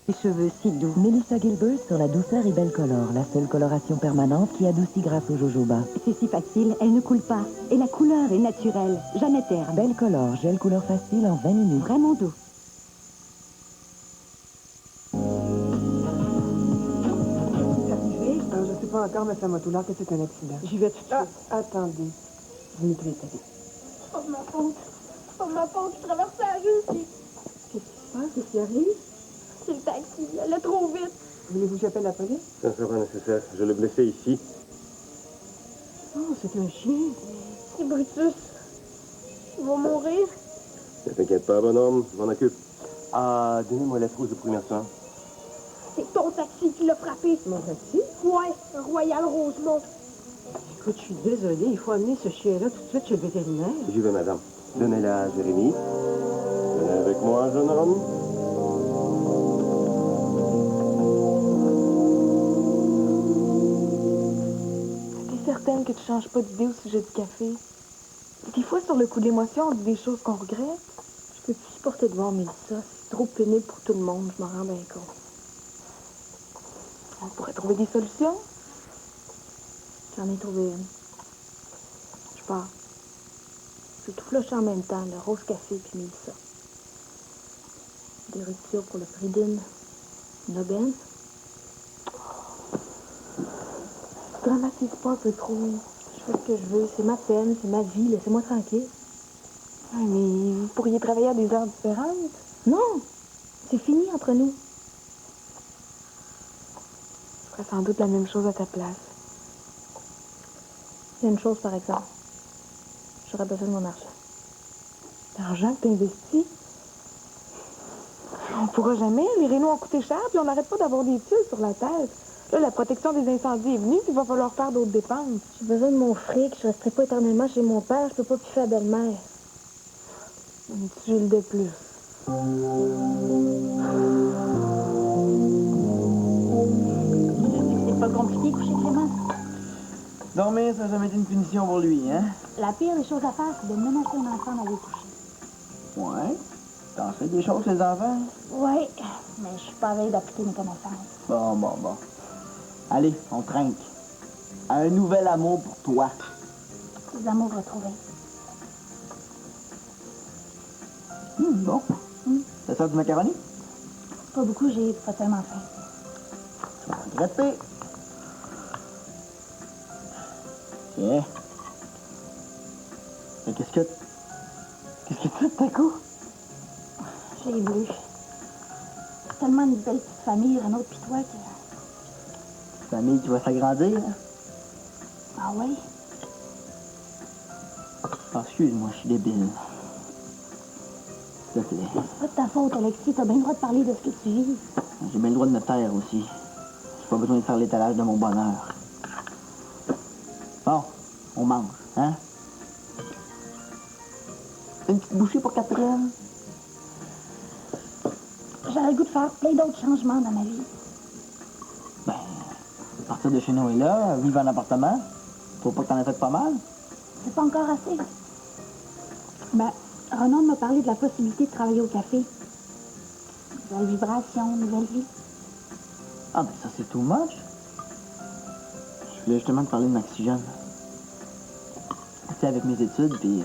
Les cheveux si doux. Melissa Gilbert sur la douceur et belle color, la seule coloration permanente qui adoucit grâce au jojoba. C'est si facile, elle ne coule pas. Et la couleur est naturelle, jamais terne. Belle color, gel couleur facile en 20 minutes. Vraiment doux. Je ne sais pas encore, mais ça m'a tout l'air que c'est un accident. J'y vais tout de suite. Attendez. Vous mettez les tapis. Oh, ma faute. Oh, ma faute. Je traversais la rue, puis Qu'est-ce qui se passe? Qu'est-ce qui arrive? c'est le taxi. Elle allait trop vite. Voulez-vous que j'appelle la police? Ça ne sera pas nécessaire. Je l'ai blessé ici. Oh, c'est un chien. C'est Brutus. Il va mourir. Ne t'inquiète pas, bonhomme. Je m'en occupe. Ah, donnez-moi la trousse de premier soin. C'est ton taxi qui l'a frappé. Mon taxi? Ouais, Royal Rosemont. Écoute, je suis désolée. Il faut amener ce chien-là tout de suite chez le vétérinaire. J'y vais, madame. Donnez-la à Jérémy. Venez avec moi, jeune homme. T'es certaine que tu changes pas d'idée au sujet du café? Des fois, sur le coup de l'émotion, on dit des choses qu'on regrette. Je peux plus supporter de voir Mélissa. C'est trop pénible pour tout le monde, je m'en rends bien compte. On pourrait trouver des solutions. J'en ai trouvé une. Je pars. Je vais tout flusher en même temps, le rose café puis Mélissa. Des ruptures pour le prix d'une aubaine. Dramatise pas un peu trop. Je fais ce que je veux. C'est ma peine, c'est ma vie. Laissez-moi tranquille. Ouais, mais vous pourriez travailler à des heures différentes. Non! C'est fini entre nous. Je ferais sans doute la même chose à ta place. Il y a une chose, par exemple. J'aurais besoin de mon argent. L'argent que t'investis? On pourra jamais. Les rénaux ont coûté cher, puis on n'arrête pas d'avoir des tuiles sur la tête. Là, la protection des incendies est venue, puis il va falloir faire d'autres dépenses. J'ai besoin de mon fric. Je resterai pas éternellement chez mon père. Je peux pas piffer à belle-mère. Une tuile de plus. C'est pas compliqué coucher Clément. Dormir, ça n'a jamais été une punition pour lui, hein? La pire des choses à faire, c'est de menacer un enfant d'aller coucher. Ouais. T'en fais des choses, les enfants? Oui, mais je suis pas à veille d'appliquer mes connaissances. Bon. Allez, on trinque. Un nouvel amour pour toi. Les amours retrouvés. Bon. Ça sort du macaroni? Pas beaucoup, j'ai pas tellement faim. Tu vas regretter. Tiens. Mais qu'est-ce que tu fais tout à coup? J'ai voulu. C'est tellement une belle petite famille, Renaud pis toi, que... Famille qui va s'agrandir, hein? Ah oui? Ah, excuse-moi, je suis débile. S'il te plaît. C'est pas de ta faute, Alexis. T'as bien le droit de parler de ce que tu vis. J'ai bien le droit de me taire aussi. J'ai pas besoin de faire l'étalage de mon bonheur. Bon, on mange, hein? Une petite bouchée pour Catherine? J'aurais le goût de faire plein d'autres changements dans ma vie. Ben, partir de chez nous et là, vivre en appartement. Faut pas que t'en aies fait pas mal. C'est pas encore assez. Ben, Renaud m'a parlé de la possibilité de travailler au café. Nouvelle vibration, nouvelle vie. Ah, ben ça, c'est too much. Je voulais justement te parler de Maxigène. Tu sais, avec mes études, puis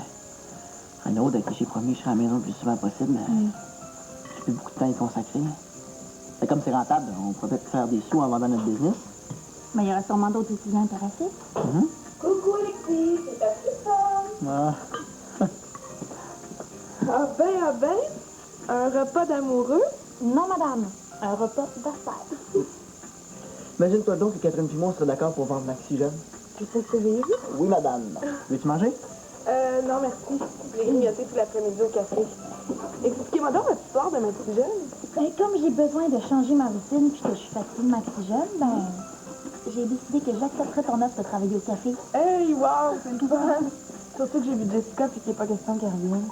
Renaud, à qui j'ai promis que je serais à la maison le plus souvent possible, mais j'ai plus beaucoup de temps à y consacrer. C'est comme c'est rentable, on pourrait peut-être faire des sous en vendant notre business. Mais il y aura sûrement d'autres étudiants intéressés. Coucou, Alexis. C'est ta petite femme. Ah. Ah ben, un repas d'amoureux? Non, madame. Un repas d'affaires. Imagine-toi donc que Catherine et moi serait d'accord pour vendre Maxigène. Tu sais sérieux? Oui, madame. Veux-tu manger? Non, merci. J'ai grignoté tout l'après-midi au café. Expliquez-moi donc votre histoire de Maxigène. Ben, comme j'ai besoin de changer ma routine puis que je suis fatiguée de Maxigène, ben, j'ai décidé que j'accepterais ton offre de travailler au café. Hey, wow, c'est le fun! Surtout que j'ai vu Jessica puis qu'il n'est pas question qu'elle revienne.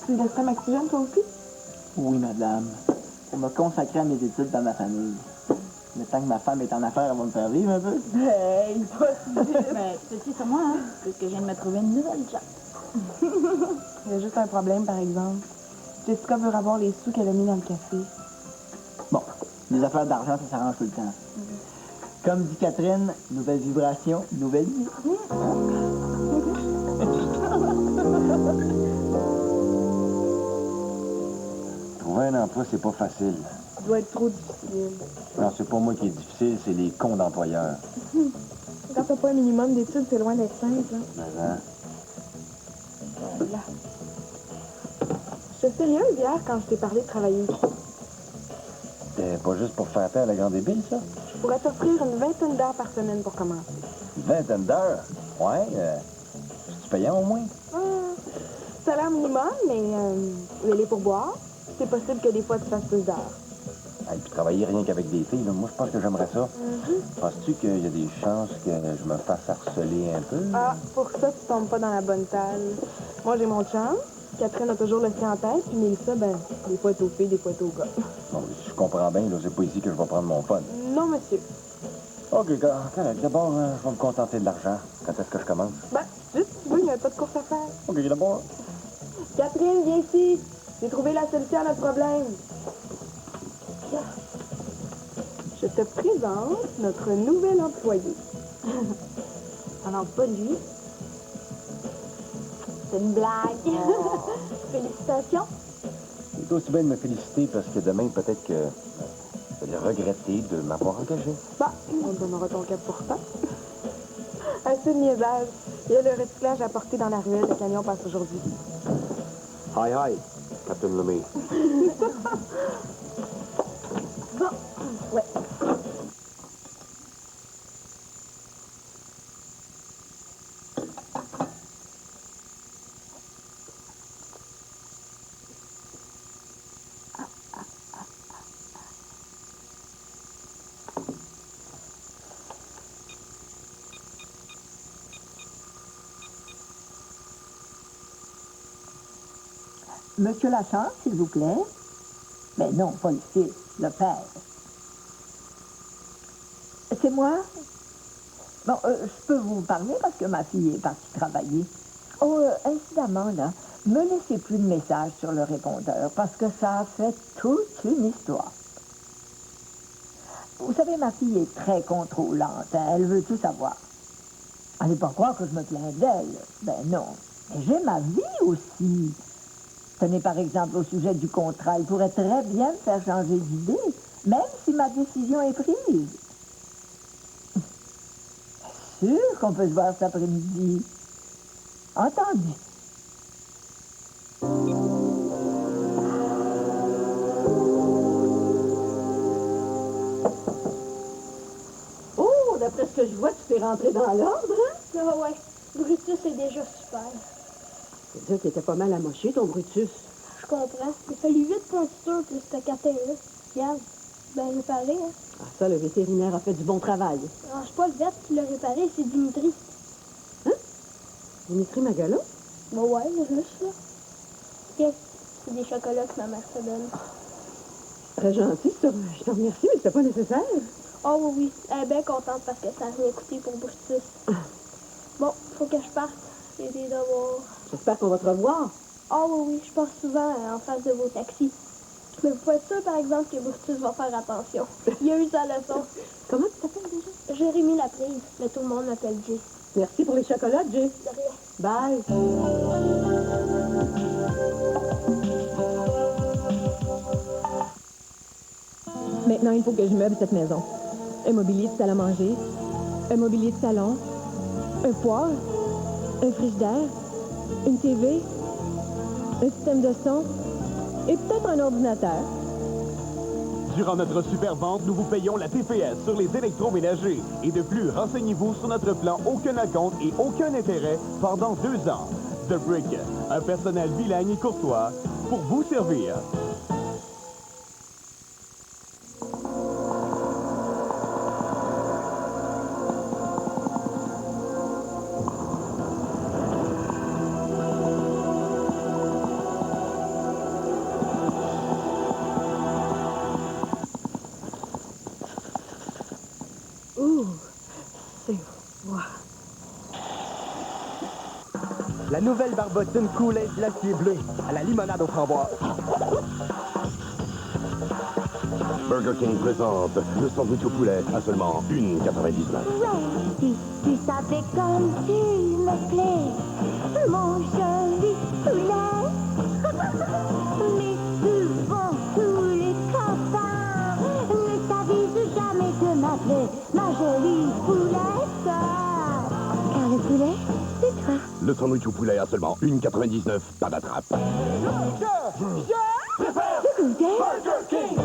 Tu me laisserais Maxigène, toi aussi? Oui, madame. Pour me consacrer à mes études dans ma famille. Le temps que ma femme est en affaires, elle va me faire vivre un peu. Hey, pas si vite! Ben, tu te fies sur moi, hein, puisque je viens de me trouver une nouvelle job. Il y a juste un problème, par exemple. Jessica veut avoir les sous qu'elle a mis dans le café. Bon, Les affaires d'argent, ça s'arrange tout le temps. Comme dit Catherine, nouvelle vibration, nouvelle vie. Trouver un emploi, c'est pas facile. Ça doit être trop difficile. Non, c'est pas moi qui est difficile, c'est les cons d'employeurs. Quand t'as pas un minimum d'études, c'est loin d'être simple. Hein. Mais, hein? Là. J'étais sérieuse hier quand je t'ai parlé de travailler ici. C'était pas juste pour faire taire la grande débile, ça? Je pourrais t'offrir une 20 d'heures par semaine pour commencer. Une vingtaine d'heures? Ouais, c'est-tu payant au moins? Salaire minimum, mais les pourboires. C'est possible que des fois tu fasses plus d'heures. Et puis travailler rien qu'avec des filles, là, moi je pense que j'aimerais ça. Penses-tu qu'il y a des chances que je me fasse harceler un peu? Ah, pour ça, tu tombes pas dans la bonne salle. Moi, j'ai mon chum. Catherine a toujours le sien en tête. Puis Mélissa, ben, des fois, t'es aux filles, des fois, t'es aux gars. Bon, si je comprends bien, là, c'est pas ici que je vais prendre mon fun. Non, monsieur. OK, correct. D'abord, je vais me contenter de l'argent. Quand est-ce que je commence? Ben, juste, tu veux, il n'y a pas de course à faire. OK, d'abord. Catherine, viens ici. J'ai trouvé la solution à notre problème. Je te présente notre nouvel employé. Alors, pas lui. C'est une blague. Félicitations. C'est aussi bien de me féliciter parce que demain, peut-être que je vais regretter de m'avoir engagé. Bah, on te donnera ton cap pour ça. Assez de niaisage. Il y a le recyclage à porter dans la ruelle. Le camion passe aujourd'hui. Hi, Captain Lemay. Bon, ouais. Monsieur Lachance, s'il vous plaît. Mais non, pas le fils, le père. C'est moi? Bon, je peux vous parler parce que ma fille est partie travailler. Oh, incidemment, là, me laissez plus de messages sur le répondeur parce que ça a fait toute une histoire. Vous savez, ma fille est très contrôlante. Hein, elle veut tout savoir. Allez pas croire que je me plains d'elle. Ben non. Mais j'ai ma vie aussi. Tenez par exemple au sujet du contrat. Il pourrait très bien me faire changer d'idée, même si ma décision est prise. Sûr qu'on peut se voir cet après-midi. Entendu. Oh, d'après ce que je vois, tu t'es rentré dans l'ordre, hein? Ah ouais, Brutus est déjà super. C'est dire qu'il était pas mal amoché, ton Brutus. Je comprends. Il a fallu 8 pointures plus ce catin-là. Regarde, ben réparé, hein. Ah, ça, le vétérinaire a fait du bon travail. Alors, c'est pas le vet qui l'a réparé, c'est Dimitri. Dimitri Magala? Ben ouais, le russe, là. Tiens, c'est des chocolats que ma mère se donne. Très gentil, je te remercie, mais c'était pas nécessaire. Oh oui, oui, elle est bien contente parce que ça a rien coûté pour Brutus. Bon, faut que je parte. J'ai des devoirs. J'espère qu'on va te revoir. Oh oui, oui, je passe souvent en face de vos taxis. Mais vous pouvez être sûr, par exemple, que Brutus va faire attention. Il a eu sa leçon. Comment tu t'appelles déjà? Jérémy Laprise, mais tout le monde m'appelle Jay. Merci pour les chocolats, Jay. De rien. Bye. Maintenant, il faut que je meuble cette maison. Un mobilier de salle à manger, un mobilier de salon, un poêle, un frigidaire, une TV, un système de son et peut-être un ordinateur. Durant notre super vente, nous vous payons la TPS sur les électroménagers. Et de plus, renseignez-vous sur notre plan aucun acompte et aucun intérêt pendant 2 ans. The Brick, un personnel bilingue et courtois pour vous servir. La nouvelle barbotine Kool-Aid glacier bleu à la limonade aux framboises. Burger King présente le sandwich au poulet à seulement 1,99. Si tu savais comme tu me plais, mon joli poulet. Mais souvent tous les copains ne t'avisent jamais de m'appeler ma jolie poulette. Car le poulet, c'est toi. Le sandwich au poulet à seulement 1,99. Pas d'attrape. Burger King.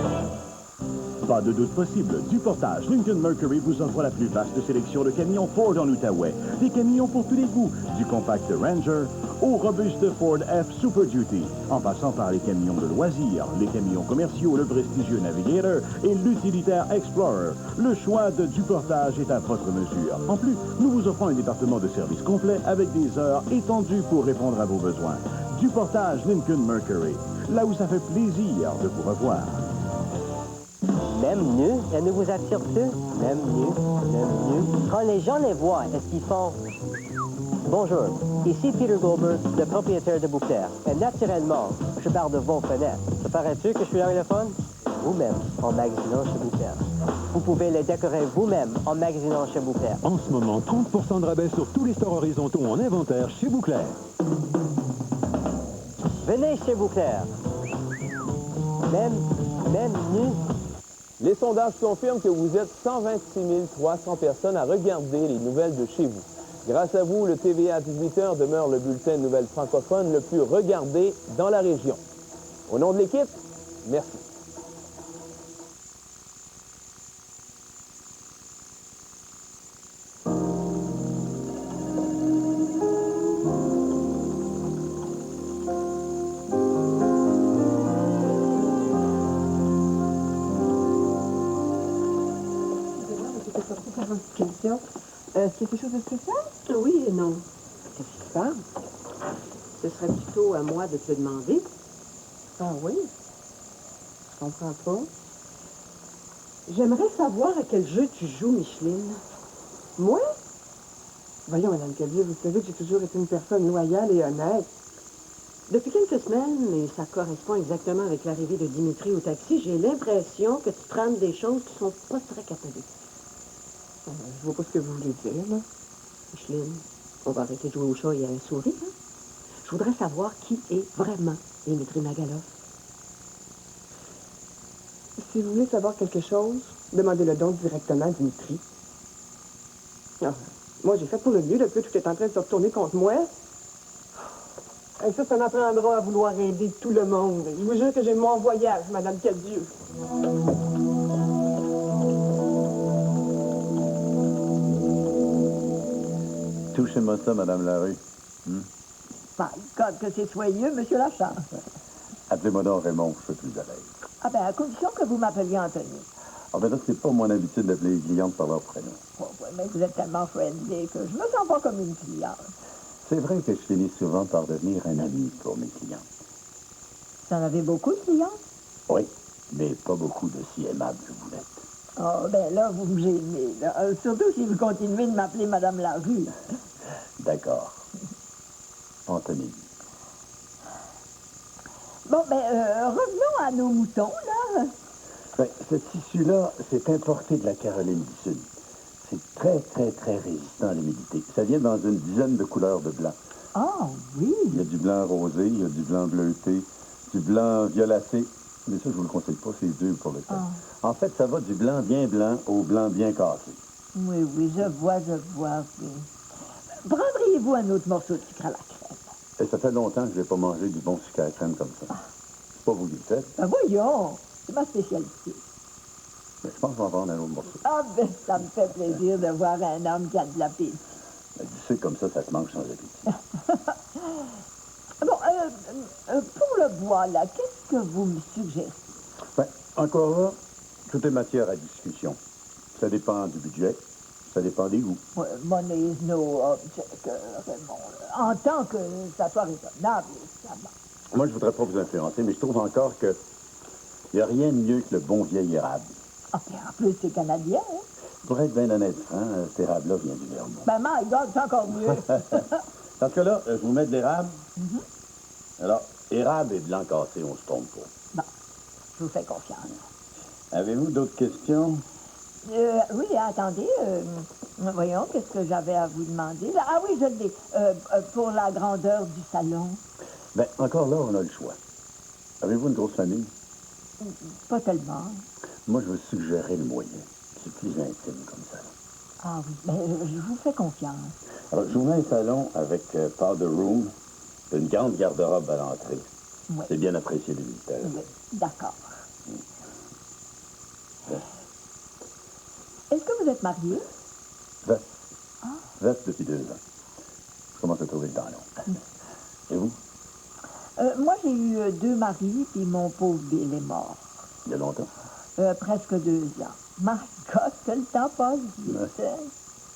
Pas de doute possible, du portage, Lincoln Mercury vous offre la plus vaste sélection de camions Ford en Outaouais. Des camions pour tous les goûts, du compact Ranger au robuste Ford F Super Duty, en passant par les camions de loisirs, les camions commerciaux, le prestigieux Navigator et l'utilitaire Explorer. Le choix de du portage est à votre mesure. En plus, nous vous offrons un département de service complet avec des heures étendues pour répondre à vos besoins. Du portage Lincoln Mercury, là où ça fait plaisir de vous revoir. Même nu, ça ne vous attire plus? Même nu. Quand les gens les voient, est-ce qu'ils font... Bonjour, ici Peter Goldberg, le propriétaire de Bouclair. Et naturellement, je parle de vos fenêtres. Ça paraît-tu que je suis anglophone? Vous-même, en magasinant chez Bouclair. Vous pouvez les décorer vous-même en magasinant chez Bouclair. En ce moment, 30% de rabais sur tous les stores horizontaux en inventaire chez Bouclair. Venez chez Bouclair. Même nu. Les sondages confirment que vous êtes 126 300 personnes à regarder les nouvelles de chez vous. Grâce à vous, le TVA à 18h demeure le bulletin de nouvelles francophones le plus regardé dans la région. Au nom de l'équipe, merci. Est-ce qu'il y a quelque chose de spécial? Oui et non. Qu'est-ce qui se passe? Ce serait plutôt à moi de te le demander. Ah oui? Je comprends pas. J'aimerais savoir à quel jeu tu joues, Micheline. Moi? Voyons, Madame Cabier, vous savez que j'ai toujours été une personne loyale et honnête. Depuis quelques semaines, et ça correspond exactement avec l'arrivée de Dimitri au taxi, j'ai l'impression que tu trames des choses qui sont pas très catholiques. Je vois pas ce que vous voulez dire, là. Micheline, on va arrêter de jouer au chat et à la souris, hein? Je voudrais savoir qui est vraiment Dimitri Magaloff. Si vous voulez savoir quelque chose, demandez-le donc directement à Dimitri. Ah, moi, j'ai fait pour le mieux depuis que tout est en train de se retourner contre moi. Et ça m'apprendra à vouloir aider tout le monde. Je vous jure que j'ai mon voyage, Madame Cadieux. Touchez-moi ça, Madame Larue. Par God, que c'est soyeux, Monsieur Lachance. Appelez-moi donc Raymond, je suis plus à l'aise. Ah ben, à condition que vous m'appeliez Anthony. Ah ben là, c'est pas mon habitude d'appeler les clientes par leur prénom. Oh, ouais, mais vous êtes tellement friendly que je me sens pas comme une cliente. C'est vrai que je finis souvent par devenir un ami pour mes clients. Vous en avez beaucoup de clients? Oui, mais pas beaucoup de si aimables que vous l'êtes. Oh, ben là, vous me gênez, là. Surtout si vous continuez de m'appeler Madame Larue. D'accord. Anthony. Bon, ben, revenons à nos moutons, là. Ben, ce tissu-là, c'est importé de la Caroline du Sud. C'est très, très, très résistant à l'humidité. Ça vient dans une dizaine de couleurs de blanc. Ah, oui. Il y a du blanc rosé, il y a du blanc bleuté, du blanc violacé. Mais ça, je vous le conseille pas, c'est dur pour le temps. En fait, ça va du blanc bien blanc au blanc bien cassé. Oui, oui, je vois, oui. Prendriez-vous un autre morceau de sucre à la crème? Et ça fait longtemps que je n'ai pas mangé du bon sucre à la crème comme ça. C'est pas vous qui le faites. Ben voyons, c'est ma spécialité. Mais je pense que je vais en prendre un autre morceau. Ah, ben, ça me fait plaisir de voir un homme qui a de l'appétit. Ben, du sucre comme ça se mange sans appétit. Bon, pour le bois, là, qu'est-ce que vous me suggérez? Ben, encore là, tout est matière à discussion. Ça dépend du budget, ça dépend des goûts. Money is no object, Raymond. En tant que ça soit raisonnable, ça va. Moi, je voudrais pas vous influencer, mais je trouve encore que il n'y a rien de mieux que le bon vieil érable. Ah, puis en plus, c'est canadien, hein? Pour être bien honnête, cet érable-là vient du Vermont. Ben, my God, c'est encore mieux. Parce que là, je vous mets de l'érable. Alors, érable et blanc cassé, on se trompe pas. Bon, je vous fais confiance. Avez-vous d'autres questions? Oui, attendez. Voyons, qu'est-ce que j'avais à vous demander? Ah oui, je l'ai. Pour la grandeur du salon. Ben, encore là, on a le choix. Avez-vous une grosse famille? Pas tellement. Moi, je veux suggérer le moyen. C'est plus intime comme ça. Ah oui, mais je vous fais confiance. Alors, je vous mets un salon avec powder room, une grande garde-robe à l'entrée. Oui. C'est bien apprécié des visiteurs. Oui, d'accord. Est-ce que vous êtes marié? Veuf. Veuf depuis 2 ans. Je commence à trouver le temps long. Et vous? Moi, j'ai eu 2 maris, puis mon pauvre Bill est mort. Il y a longtemps? Presque 2 ans. My God, que le temps passe vite.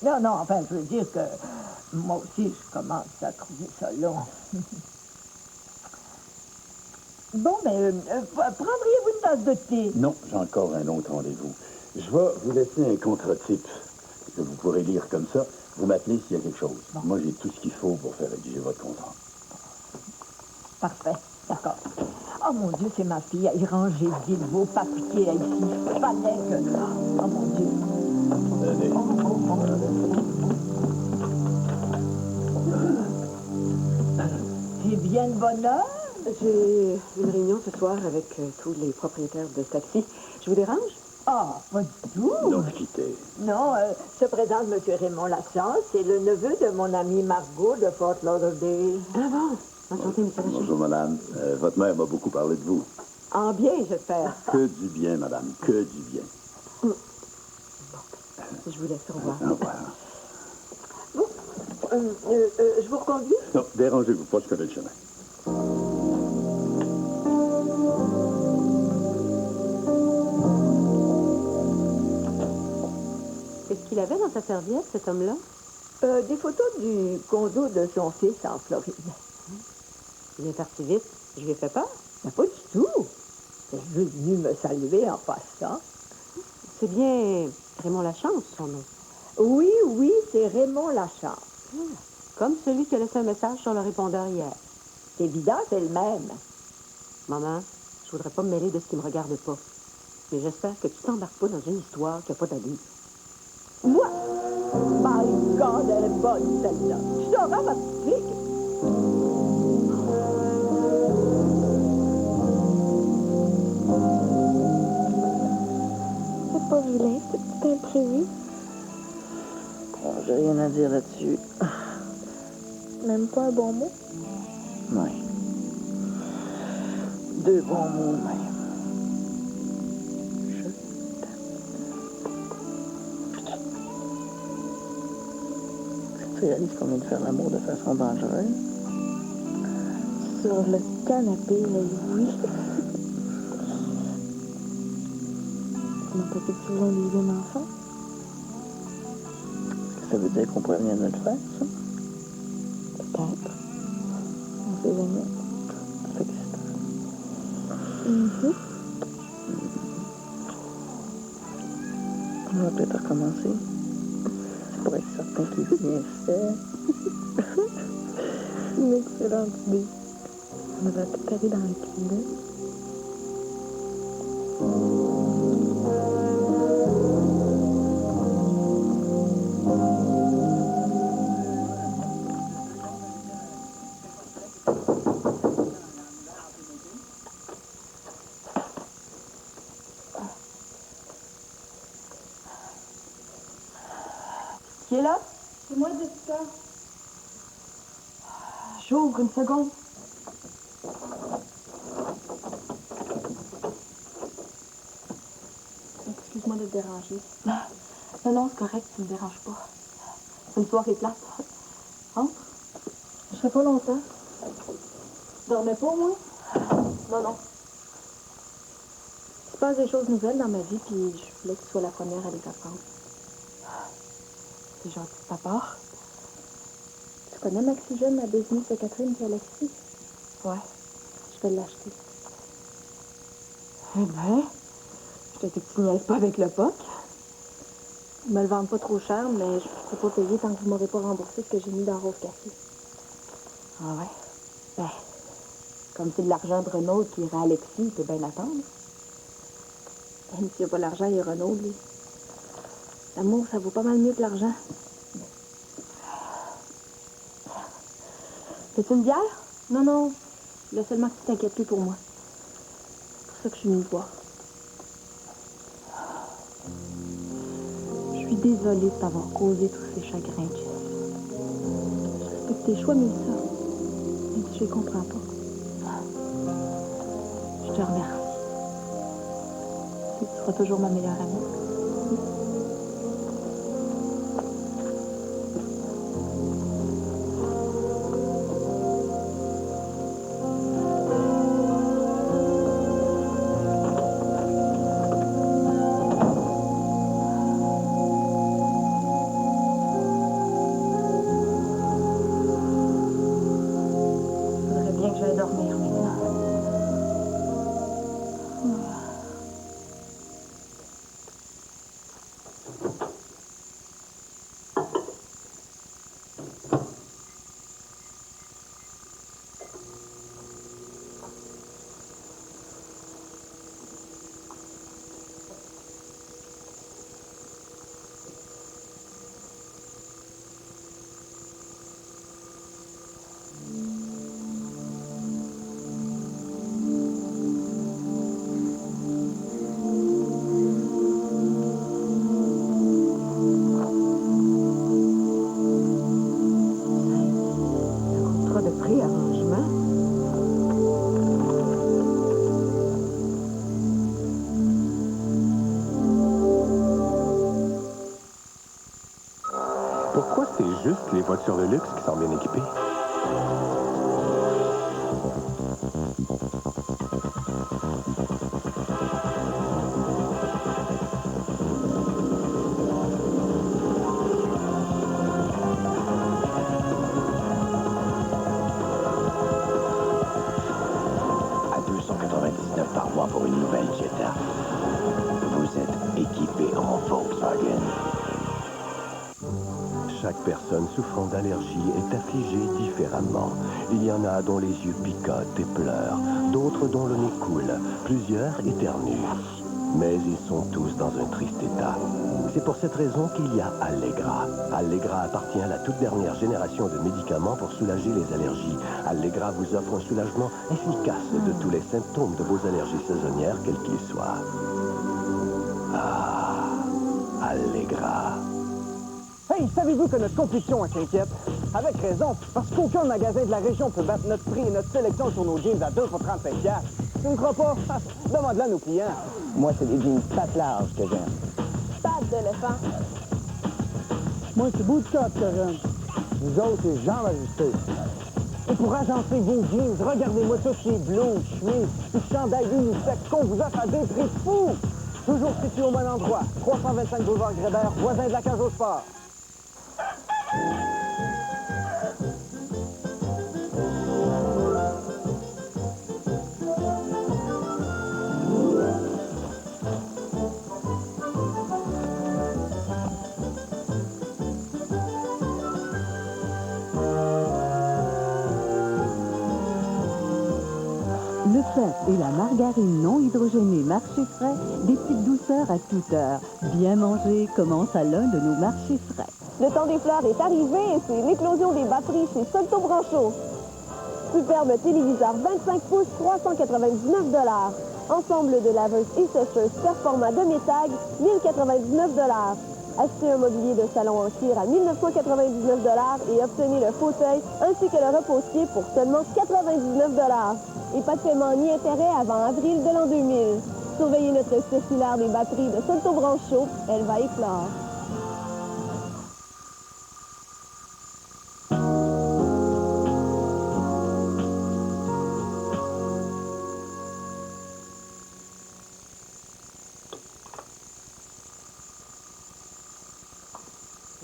Non, non, enfin, je veux dire que moi aussi, je commence à trouver ça long. Bon, mais prendriez-vous une tasse de thé? Non, j'ai encore un autre rendez-vous. Je vais vous laisser un contre-type que vous pourrez lire comme ça. Vous m'appelez s'il y a quelque chose. Bon. Moi, j'ai tout ce qu'il faut pour faire rédiger votre contrat. Parfait, d'accord. Oh mon Dieu, c'est ma fille. Elle rangeait vite vos papiers ici. Il fallait que... Oh mon Dieu. Allez. C'est bien de bonne heure? J'ai une réunion ce soir avec tous les propriétaires de taxi. Je vous dérange? Ah, pas du tout. Non, quittez. Non, se présente M. Raymond Lachance. C'est le neveu de mon amie Margot de Fort Lauderdale. Ah bon? Enchanté, M. Lachance. Bonjour, madame. Votre mère m'a beaucoup parlé de vous. En bien, j'espère. Que du bien, madame. Que du bien. Bon, je vous laisse. Au revoir. Au revoir. Bon, je vous reconduis? Non, dérangez-vous pas, je connais le chemin. Qu'est-ce qu'il avait dans sa serviette, cet homme-là? Des photos du condo de son fils en Floride. Il est parti vite. Je lui ai fait peur? Mais pas du tout. Il est juste venu me saluer en passant. C'est bien Raymond Lachance, son nom. Oui, oui, c'est Raymond Lachance. Comme celui qui a laissé un message sur le répondeur hier. C'est évident, c'est le même. Maman, je voudrais pas me mêler de ce qui me regarde pas. Mais j'espère que tu t'embarques pas dans une histoire qui n'a pas d'allure. Moi? My God, elle est bonne, celle-là. Je t'aurai ma petite fille. C'est pas vilain, ce petit imprévu. Bon, j'ai rien à dire là-dessus. Même pas un bon mot? Oui. 2 bons mots, même. Tu réalises qu'on vient de faire l'amour de façon dangereuse? Sur le canapé, oui. Tu m'as pas fait que tu voulais un deuxième enfant? Est-ce que ça veut dire qu'on pourrait venir de le faire, ça? Peut-être. On sait jamais. C'est excitant. On va peut-être recommencer. C'est pour être certain qu'il est bien fait. Une excellente idée. On va tout aller dans le cul. Qui est là? C'est moi, Jessica. J'ouvre une seconde. Excuse-moi de te déranger. Non, non, c'est correct, tu me déranges pas. C'est une soirée plate. Entre. Je serai pas longtemps. Tu dormais pas, moi? Non, non. Il se passe des choses nouvelles dans ma vie, puis je voulais que tu sois la première à les apprendre. C'est gentil de ta part. Tu connais Maxigène, la business de Catherine et Alexis? Ouais. Je vais l'acheter. Eh ben, je t'ai dit que tu niaises pas avec le POC. Ils me le vendent pas trop cher, mais je ne peux pas payer tant que vous m'aurez pas remboursé ce que j'ai mis dans Rose Café. Ah ouais? Ben, comme c'est de l'argent de Renaud qui ira à Alexis, il peut bien attendre. Même s'il n'y a pas l'argent, il y a Renaud, lui. L'amour, ça vaut pas mal mieux que l'argent. T'as-tu une bière? Non, non. Je voulais seulement que tu t'inquiètes plus pour moi. C'est pour ça que je suis venue te voir. Je suis désolée de t'avoir causé tous ces chagrins, Jess. Je respecte tes choix, Mélissa. Même si je les comprends pas. Je te remercie. Tu seras toujours ma meilleure amie. Faudrait bien que j'aille dormir maintenant. Contrat de préarrangement. Pourquoi c'est juste les voitures de luxe qui sont bien équipées? À 299 par mois pour une nouvelle Jetta. Vous êtes équipé en Volkswagen. Chaque personne souffrant d'allergie est affligée différemment. Il y en a dont les yeux picotent et pleurent, d'autres dont le nez coule, plusieurs éternuent. Mais ils sont tous dans un triste état. C'est pour cette raison qu'il y a Allegra. Allegra appartient à la toute dernière génération de médicaments pour soulager les allergies. Allegra vous offre un soulagement efficace de tous les symptômes de vos allergies saisonnières, quels qu'ils soient. Ah, Allegra. Hey, savez-vous que notre compétition s'inquiète? Avec raison, parce qu'aucun magasin de la région peut battre notre prix et notre sélection sur nos jeans à 2 pour 35 $. Tu ne crois pas? Demande-le à nos clients. Moi, c'est des jeans pattes larges que j'aime. Patte d'éléphant. Moi, c'est bootcut que j'aime. Vous autres, c'est jambes ajustées. Et pour agencer vos jeans, regardez-moi tous ces blouses, chemises, ces chandails unisex qu'on vous offre à des prix fous. Toujours situé au bon endroit. 325 boulevard Grébert, voisin de la cage au sport. Le fête et la margarine non hydrogénée marché frais, des petites douceurs à toute heure. Bien manger commence à l'un de nos marchés frais. Le temps des fleurs est arrivé et c'est l'éclosion des batteries chez Solto Brancho. Superbe téléviseur 25 pouces, 399 $. Ensemble de laveuses et sécheuses Performa de Métag, 1099 $. Achetez un mobilier de salon en cuir à 1999 $ et obtenez le fauteuil ainsi que le repose-pied pour seulement 99 $. Et pas de paiement ni intérêt avant avril de l'an 2000. Surveillez notre circulaire des batteries de Solto Brancho, elle va éclore.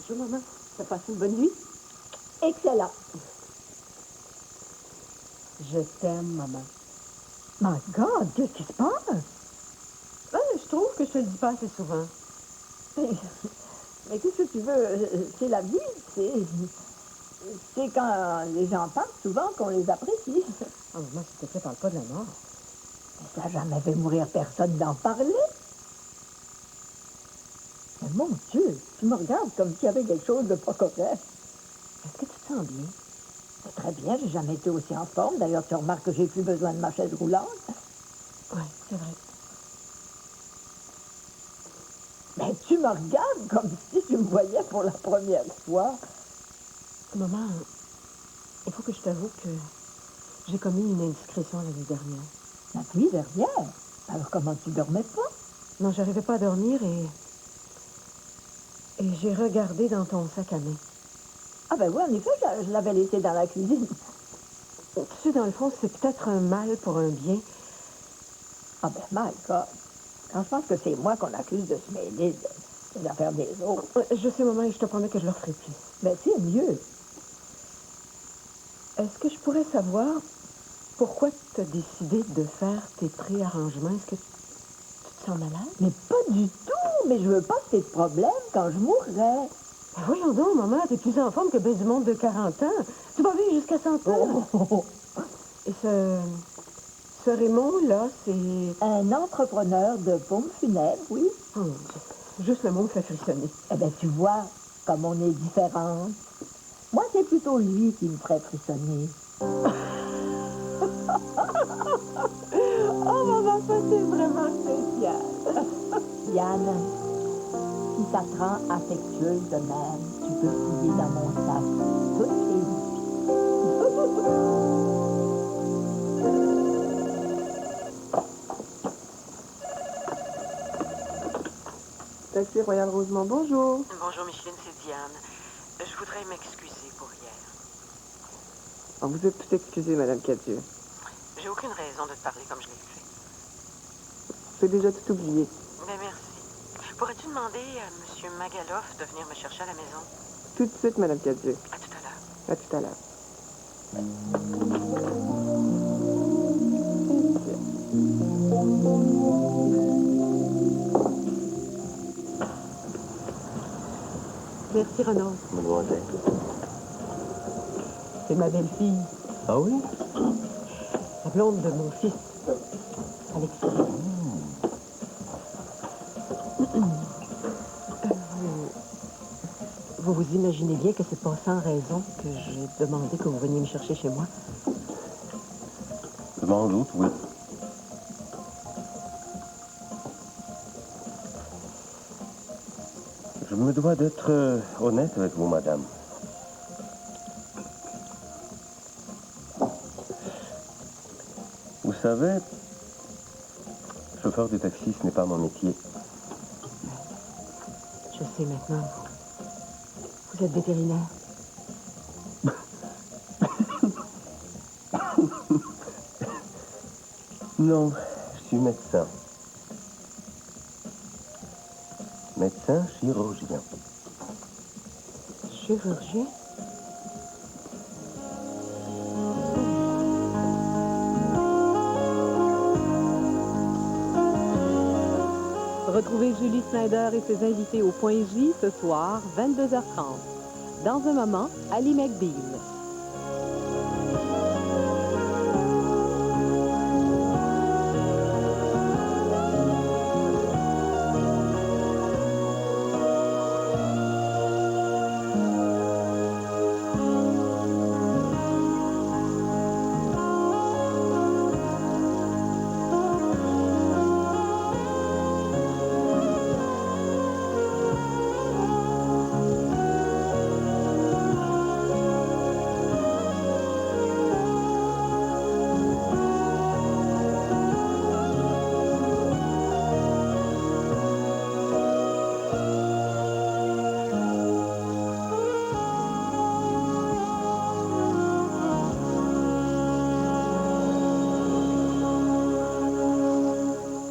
Bonjour, maman. T'as passé une bonne nuit? Excellent. Je t'aime, maman. My God, qu'est-ce qui se passe? Je trouve que je te le dis pas assez souvent. Mais qu'est-ce que tu veux? C'est la vie, c'est quand les gens parlent souvent qu'on les apprécie. Ah, maman, s'il te plaît, parle pas de la mort. Mais ça n'a jamais fait mourir personne d'en parler. Mais mon Dieu, tu me regardes comme s'il y avait quelque chose de pas correct. Est-ce que tu te sens bien? C'est très bien, j'ai jamais été aussi en forme. D'ailleurs, tu remarques que j'ai plus besoin de ma chaise roulante. Oui, c'est vrai. Mais tu me regardes comme si tu me voyais pour la première fois. Maman, il faut que je t'avoue que j'ai commis une indiscrétion la nuit dernière. La nuit dernière? Alors comment tu dormais pas? Non, j'arrivais pas à dormir et j'ai regardé dans ton sac à main. Ah ben oui, en effet, je l'avais laissé dans la cuisine. Tu sais, dans le fond, c'est peut-être un mal pour un bien. Ah ben, my God. Quand je pense que c'est moi qu'on accuse de se mêler des affaires des autres. Je sais, maman, et je te promets que je le referai plus. Mais c'est mieux. Est-ce que je pourrais savoir pourquoi tu as décidé de faire tes préarrangements? Est-ce que tu te sens malade? Mais pas du tout. Mais je veux pas que t'aies de problème quand je mourrai. Ben voyons donc, maman, t'es plus en forme que ben du monde de 40 ans. Tu vas vivre jusqu'à 100 ans. Oh. Et ce Raymond-là, c'est... Un entrepreneur de pompes funèbres, oui. Oh, juste le mot me fait frissonner. Eh bien, tu vois, comme on est différentes. Moi, c'est plutôt lui qui me ferait frissonner. Oh, maman, ça, c'est vraiment spécial. Yann, si ça te rend affectueuse de même, tu peux fouiller dans mon sac toutes les nuits. Taxi Royal Rosemont, bonjour. Bonjour, Micheline, c'est Diane. Je voudrais m'excuser pour hier. Oh, vous êtes tout excusée, Madame Cadieux. J'ai aucune raison de te parler comme je l'ai fait. J'ai déjà tout oublié. Mais merci. Pourrais-tu demander à M. Magaloff de venir me chercher à la maison? Tout de suite, Madame Cadieux. À tout à l'heure. À tout à l'heure. Merci, Renaud. Mademoiselle. C'est ma belle-fille, Ah oui? la blonde de mon fils, Alexis. Vous vous imaginez bien que c'est pas sans raison que j'ai demandé que vous veniez me chercher chez moi? Je m'en doute, oui. Je me dois d'être honnête avec vous, madame. Vous savez, chauffeur de taxi, ce n'est pas mon métier. Je sais maintenant. Vous êtes vétérinaire. Non, je suis médecin. Médecin chirurgien. Chirurgien? Retrouvez Julie Snyder et ses invités au Point J ce soir, 22h30. Dans un moment, Ali McBeal.